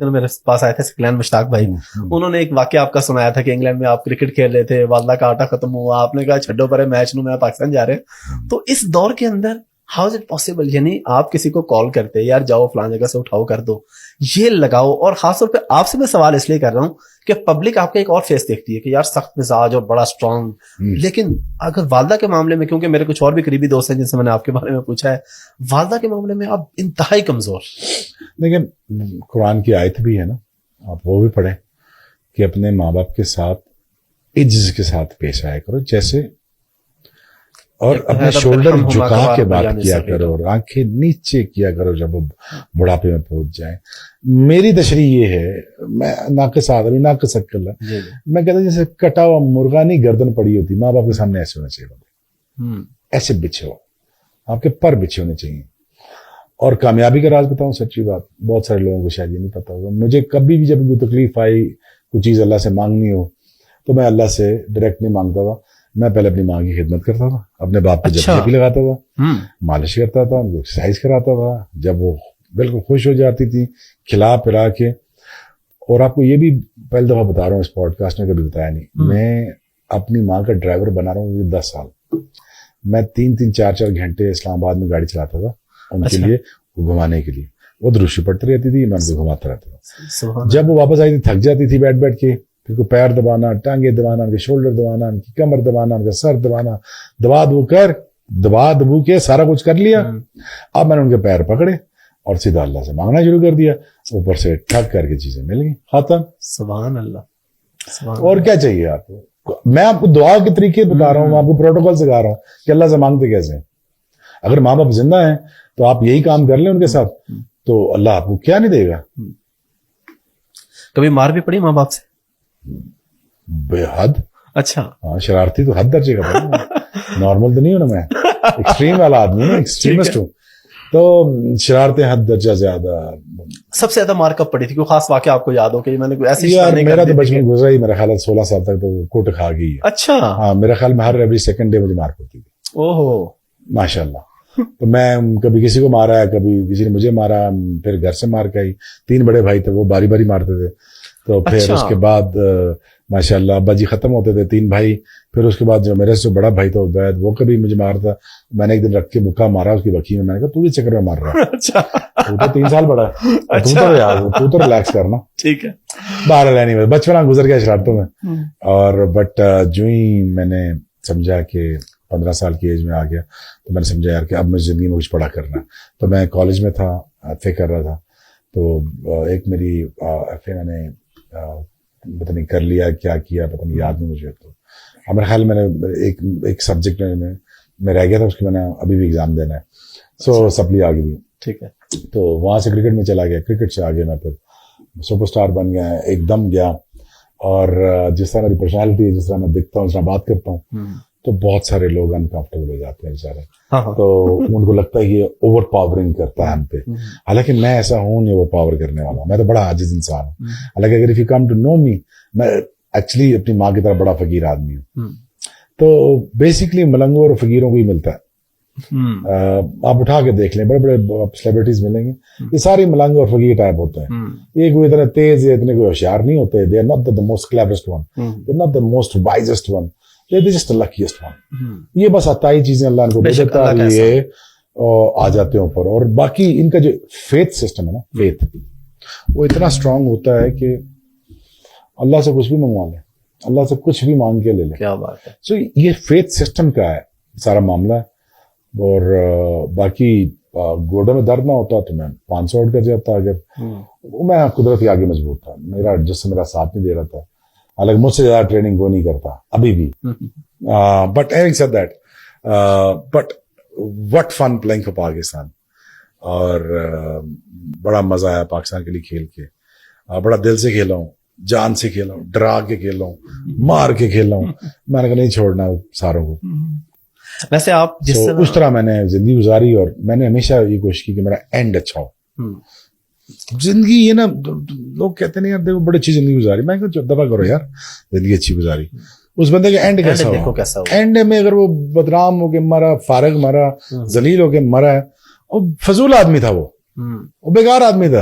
میرے پاس آئے تھے سکلین مشتاق بھائی, انہوں نے ایک واقعہ آپ کا سنایا تھا کہ انگلینڈ میں آپ کرکٹ کھیل رہے تھے, والدہ کا آٹا ختم ہوا, آپ نے کہا چھڈو پرے میچ نو, میں پاکستان جا رہے ہیں. تو اس دور کے اندر ہاؤ از اٹ پاسبل, یعنی آپ کسی کو کال کرتے یار جاؤ فلان جگہ سے اٹھاؤ کر دو, یہ لگاؤ, اور خاص طور پہ آپ سے میں سوال اس لیے کر رہا ہوں کہ پبلک آپ کا ایک اور فیس دیکھتی ہے کہ یار سخت مزاج اور بڑا اسٹرانگ, لیکن اگر والدہ کے معاملے میں, کیونکہ میرے کچھ اور بھی قریبی دوست ہیں جن سے میں نے آپ کے بارے میں پوچھا ہے, والدہ کے معاملے میں آپ انتہائی کمزور. لیکن قرآن کی آیت بھی ہے نا, آپ وہ بھی پڑھیں کہ اپنے ماں باپ کے ساتھ عجز کے ساتھ پیش آیا کرو جیسے, اور اپنے شولڈر جھکا کے بات کیا کرو اور آنکھیں نیچے کیا کرو جب وہ بڑھاپے میں پہنچ جائیں. میری تشریح یہ ہے, میں ناقص آدمی ناقص عقل ہے, میں کہتا ہوں جیسے کٹا ہوا مرغا نہیں گردن پڑی ہوتی, ماں باپ کے سامنے ایسے ہونا چاہیے, ایسے بچھے ہو, آپ کے پر بچھے ہونے چاہیے. اور کامیابی کا راز بتاؤں, سچی بات, بہت سارے لوگوں کو شاید یہ نہیں پتا ہوگا, مجھے کبھی بھی جب کوئی تکلیف آئی, کوئی چیز اللہ سے مانگنی ہو, تو میں اللہ سے ڈائریکٹ نہیں مانگتا تھا, میں پہلے اپنی ماں کی خدمت کرتا تھا, اپنے باپ کو جب بھی لگاتا تھا, مالش کرتا تھا, ان کو ایکسرسائز کراتا تھا, جب وہ بالکل خوش ہو جاتی تھی کھلا پلا کے. اور آپ کو یہ بھی پہلی دفعہ بتا رہا ہوں, اس پوڈ کاسٹ میں کبھی بتایا نہیں, میں اپنی ماں کا ڈرائیور بنا رہا ہوں 10 سال. میں 3-3 4-4 گھنٹے اسلام آباد میں گاڑی چلاتا تھا ان کے لیے, گھمانے کے لیے. وہ دروشی پڑتی رہتی تھی, میں ان کو گھماتا رہتا تھا. جب وہ واپس آئی تھی تھک جاتی تھی بیٹھ بیٹھ کے, پھر کو پیر دبانا, ٹانگیں دبانا, ان کے شولڈر دبانا, ان کی کمر دبانا, ان کا سر دبانا, دبا دبو کے سارا کچھ کر لیا. اب میں نے ان کے پیر پکڑے اور سیدھا اللہ سے مانگنا شروع کر دیا, اوپر سے ٹھک کر کے چیزیں مل گئی, ختم. سبحان اللہ. اور کیا چاہیے آپ کو؟ میں آپ کو دعا کے طریقے بتا رہا ہوں, آپ کو پروٹوکول سکھا رہا ہوں کہ اللہ سے مانگتے کیسے ہیں. اگر ماں باپ زندہ ہیں تو آپ یہی کام کر لیں ان کے ساتھ, تو اللہ آپ کو کیا نہیں دے گا. کبھی مار بھی پڑی ماں باپ سے؟ بے حد. اچھا, ہاں, شرارتی تو حد درجے کا پڑا, نارمل تو نہیں ہوں نا, میں ایکسٹریم والا آدمی ہوں, ایکسٹریمسٹ ہوں, تو شرارتیں حد درجہ زیادہ. سب سے زیادہ مار کب پڑی تھی, کوئی خاص واقعہ آپ کو یاد ہو کہ میں نے ایسی؟ یار میرا تو بچپن گزرا ہی, میرا خیال ہے 16 سال تک تو کوٹ کھا گئی. اچھا. ہاں, میرا خیال میں ہر ایوری سیکنڈ ڈے مجھے مار پڑتی تھی. اوہو ماشاء اللہ. تو میں کبھی کسی کو مارا ہے, کبھی کسی نے مجھے مارا, پھر گھر سے مار کے آئی. 3 بڑے بھائی تھے, وہ باری باری مارتے تھے. تو پھر اس کے بعد ماشاء اللہ ابا جی ختم ہوتے تھے, 3 بھائی. پھر اس کے بعد جو میرے سے بڑا بھائی تھا عبید, وہ کبھی مجھے مارتا. میں نے ایک دن رکھ کے بکا مارا اس کی بکی میں, میں نے کہا تو بھی چکر میں مار رہا ہے, تو 3 سال بڑا ہے, تو ریلیکس کرنا. ٹھیک ہے. باہر رہنے میں بچپنا گزر گیا شرارتوں میں. اور بٹ جو ہی میں نے سمجھا کہ 15 سال کی ایج میں آ گیا, تو میں نے سمجھا یار کہ اب مجھے زندگی میں کچھ بڑا کرنا ہے. تو میں کالج میں تھا, ایف اے کر رہا تھا. تو ایک میری ایف اے میں نے پتہ نہیں کر لیا کیا کیا, پتہ نہیں یاد نہیں مجھے. تو میرا خیال میں نے ایک سبجیکٹ میں رہ گیا تھا, اس کے میں نے ابھی بھی ایگزام دینا ہے. سو سپلی آ گئی تھی. ٹھیک ہے. تو وہاں سے کرکٹ میں چلا گیا, کرکٹ سے آگے میں پھر سپر اسٹار بن گیا, ایک دم گیا. اور جس طرح میری پرسنالٹی ہے, جس طرح میں دکھتا ہوں, جس طرح بات کرتا ہوں, تو بہت سارے لوگ انکمفرٹیبل ہو جاتے ہیں بیچارے. تو ان کو لگتا ہے کہ اوور پاورنگ کرتا ہے ہم پہ, حالانکہ میں ایسا ہوں نہیں اوور پاور کرنے والا. میں تو بڑا عاجز انسان ہوں. حالانکہ اگر if you come to know me, میں ایکچولی اپنی ماں کی طرح بڑا فقیر آدمی ہوں. تو بیسکلی ملنگوں اور فقیروں کو ہی ملتا ہے. آپ اٹھا کے دیکھ لیں, بڑے بڑے سیلیبریٹیز ملیں گے, یہ سارے ملنگ اور فقیر ٹائپ ہوتے ہیں. یہ کوئی اتنے تیز یا اتنے کوئی ہوشیار نہیں ہوتے. They are not the most cleverest one, they are not the most wisest one, they are just the luckiest one. یہ بس عطائی چیزیں اللہ ان کو دے دیتا ہے, یہ آ جاتے ہیں اوپر. اور باقی ان کا جو فیتھ سسٹم ہے نا, فیتھ, وہ اتنا اسٹرانگ ہوتا ہے کہ اللہ سے کچھ بھی منگوا لیں, اللہ سے کچھ بھی مانگ کے لے لیں. کیا بات ہے. سو یہ فیتھ سسٹم کا ہے سارا معاملہ. اور باقی گوڑوں میں درد نہ ہوتا تو میں 500 اٹھ کر جاتا. اگر میں قدرت کے آگے مضبوط تھا, میرا جسم میرا ساتھ نہیں دے رہا تھا. حالانکہ مجھ سے زیادہ ٹریننگ وہ نہیں کرتا ابھی بھی. But having said that, but what fun playing for Pakistan. اور بڑا مزہ آیا پاکستان کے لیے کھیل کے. بڑا دل سے کھیلا ہوں, جان سے کھیلا ہوں, ڈرا کے کھیلا ہوں, مار کے کھیلا ہوں. میں نے کہا نہیں چھوڑنا ساروں کو. ویسے آپ اس طرح میں نے زندگی گزاری, اور میں نے ہمیشہ یہ کوشش کی کہ میرا اینڈ اچھا ہو. زندگی یہ نا, لوگ کہتے ہیں یار دیکھو بڑی اچھی زندگی گزاری. میں کہا دفعہ کرو یار, زندگی اچھی گزاری, اس بندے کا اینڈ کیسا ہو. اینڈ میں اگر وہ بدنام ہو کے مرا, فارغ مرا, ذلیل ہو کے مرا ہے, اور فضول آدمی تھا, وہ بیکار آدمی تھا.